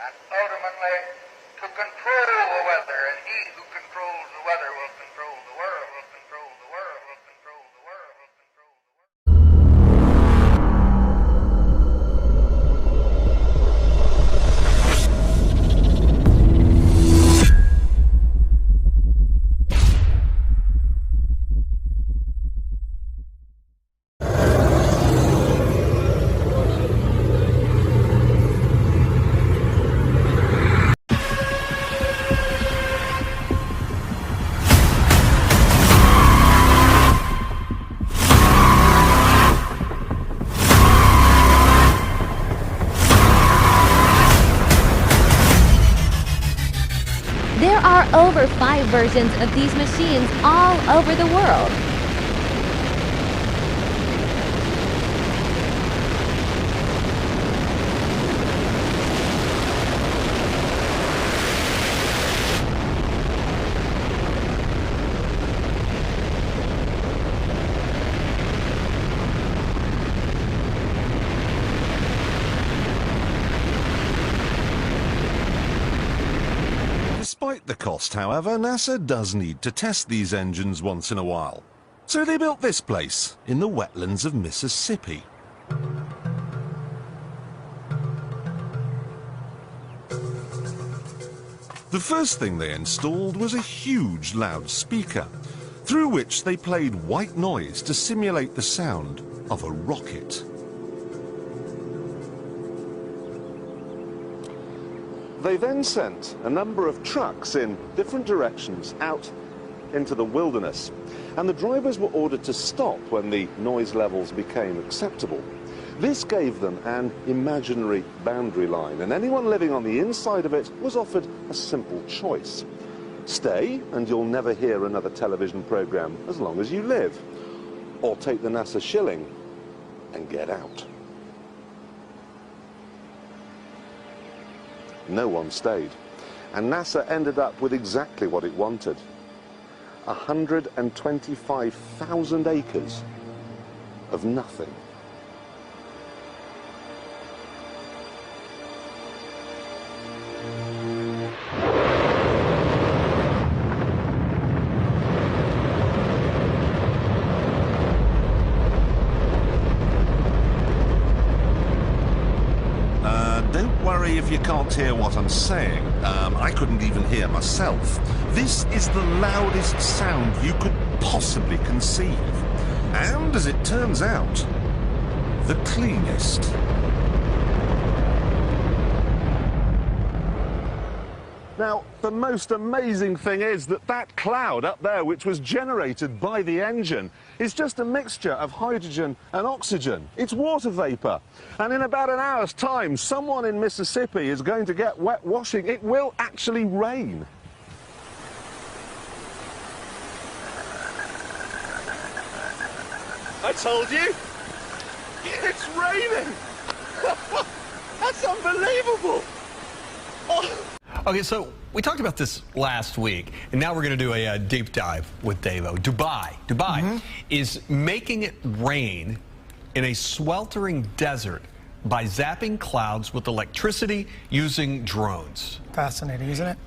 and ultimately to control the weather, and he who controls the weather will control the world, will control the world, will control the world, will control the world. There are over 5 versions of these machines all over the world. Despite the cost, however, NASA does need to test these engines once in a while. So they built this place in the wetlands of Mississippi. The first thing they installed was a huge loudspeaker, through which they played white noise to simulate the sound of a rocket. They then sent a number of trucks in different directions out into the wilderness, and the drivers were ordered to stop when the noise levels became acceptable. This gave them an imaginary boundary line, and anyone living on the inside of it was offered a simple choice. Stay, and you'll never hear another television program as long as you live. Or take the NASA shilling and get out. No one stayed, and NASA ended up with exactly what it wanted. 125,000 acres of nothing. Don't worry if you can't hear what I'm saying. I couldn't even hear myself. This is the loudest sound you could possibly conceive. And, as it turns out, the cleanest. Now, the most amazing thing is that that cloud up there, which was generated by the engine, is just a mixture of hydrogen and oxygen. It's water vapor. And in about an hour's time, someone in Mississippi is going to get wet washing. It will actually rain. I told you, it's raining. That's unbelievable. Oh. Okay, so we talked about this last week, and now we're going to do a deep dive with Davo. Dubai is making it rain in a sweltering desert by zapping clouds with electricity using drones. Fascinating, isn't it?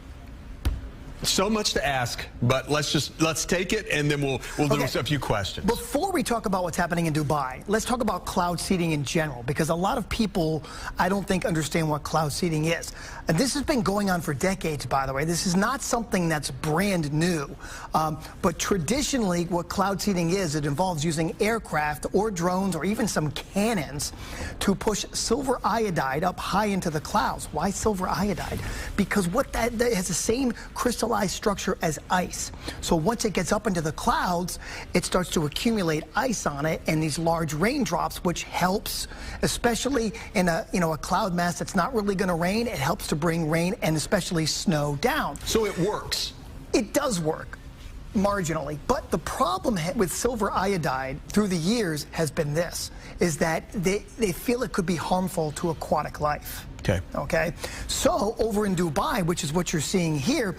So much to ask, but let's take it, and then we'll do a few questions. Before we talk about what's happening in Dubai, let's talk about cloud seeding in general, because a lot of people, I don't think, understand what cloud seeding is. And this has been going on for decades, by the way. This is not something that's brand new. But traditionally, what cloud seeding is, it involves using aircraft or drones or even some cannons to push silver iodide up high into the clouds. Why silver iodide? Because that has the same crystallized structure as ice. So once it gets up into the clouds, it starts to accumulate ice on it and these large raindrops, which helps, especially in a cloud mass that's not really going to rain. It helps to bring rain and especially snow down. So it works. It does work marginally, but the problem with silver iodide through the years has been this, is that they feel it could be harmful to aquatic life. Okay. So over in Dubai, which is what you're seeing here,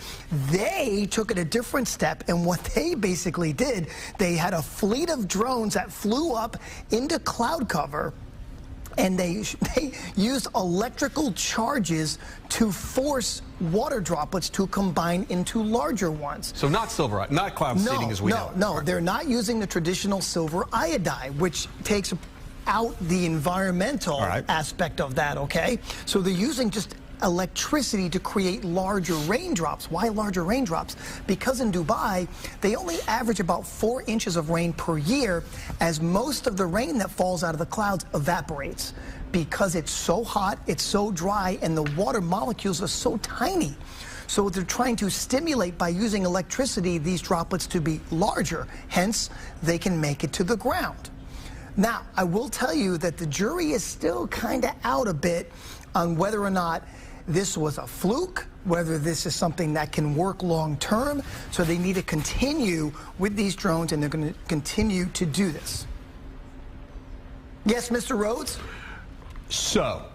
they took it a different step, and what they basically did, they had a fleet of drones that flew up into cloud cover and they use electrical charges to force water droplets to combine into larger ones. So not silver, not cloud seeding as we know. No, they're not using the traditional silver iodide, which takes out the environmental aspect of that, okay? So they're using just electricity to create larger raindrops. Why larger raindrops? Because in Dubai, they only average about 4 inches of rain per year, as most of the rain that falls out of the clouds evaporates. Because it's so hot, it's so dry, and the water molecules are so tiny. So they're trying to stimulate by using electricity these droplets to be larger. Hence, they can make it to the ground. Now, I will tell you that the jury is still kind of out a bit on whether or not this was a fluke, whether this is something that can work long term. So they need to continue with these drones, and they're going to continue to do this. Yes, Mr. Rhodes? So,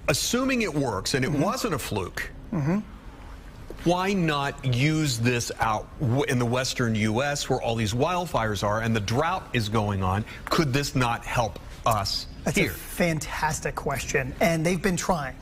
assuming it works and it wasn't a fluke, why not use this out in the western U.S. where all these wildfires are and the drought is going on? Could this not help us That's here? a fantastic question, and they've been trying.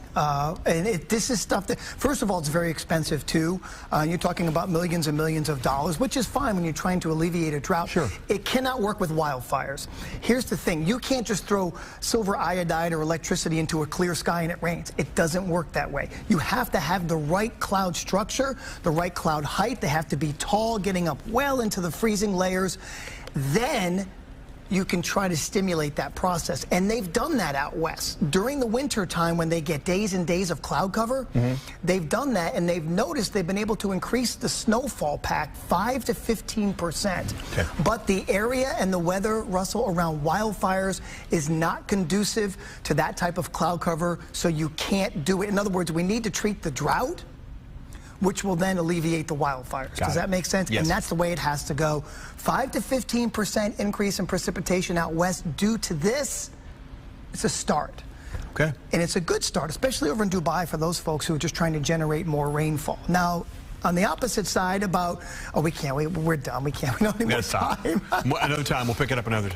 This is stuff that, first of all, it's very expensive too. You're talking about millions and millions of dollars, which is fine when you're trying to alleviate a drought. Sure. It cannot work with wildfires. Here's the thing. You can't just throw silver iodide or electricity into a clear sky and it rains. It doesn't work that way. You have to have the right cloud structure, the right cloud height. They have to be tall, getting up well into the freezing layers. Then you can try to stimulate that process. And they've done that out west. During the winter time, when they get days and days of cloud cover, they've done that, and they've noticed they've been able to increase the snowfall pack 5 to 15%. Okay. But the area and the weather, Russell, around wildfires is not conducive to that type of cloud cover, so you can't do it. In other words, we need to treat the drought, which will then alleviate the wildfires. Does that make sense? Yes. And that's the way it has to go. 5 to 15% increase in precipitation out west due to this. It's a start. Okay. And it's a good start, especially over in Dubai for those folks who are just trying to generate more rainfall. Now, on the opposite side about, oh, we can't, we're done, we can't, we don't need more time. Another time, we'll pick it up another time.